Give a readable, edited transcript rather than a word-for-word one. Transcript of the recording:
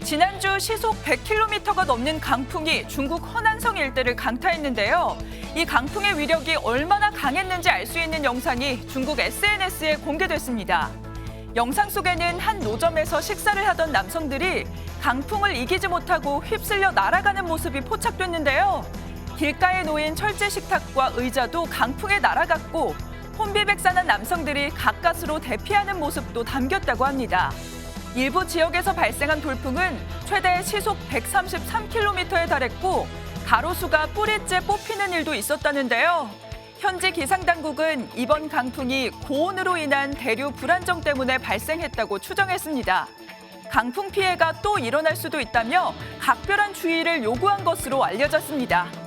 지난주 시속 100km가 넘는 강풍이 중국 허난성 일대를 강타했는데요. 이 강풍의 위력이 얼마나 강했는지 알 수 있는 영상이 중국 SNS에 공개됐습니다. 영상 속에는 한 노점에서 식사를 하던 남성들이 강풍을 이기지 못하고 휩쓸려 날아가는 모습이 포착됐는데요. 길가에 놓인 철제 식탁과 의자도 강풍에 날아갔고 혼비백산한 남성들이 가까스로 대피하는 모습도 담겼다고 합니다. 일부 지역에서 발생한 돌풍은 최대 시속 133km에 달했고 가로수가 뿌리째 뽑히는 일도 있었다는데요. 현지 기상당국은 이번 강풍이 고온으로 인한 대류 불안정 때문에 발생했다고 추정했습니다. 강풍 피해가 또 일어날 수도 있다며 각별한 주의를 요구한 것으로 알려졌습니다.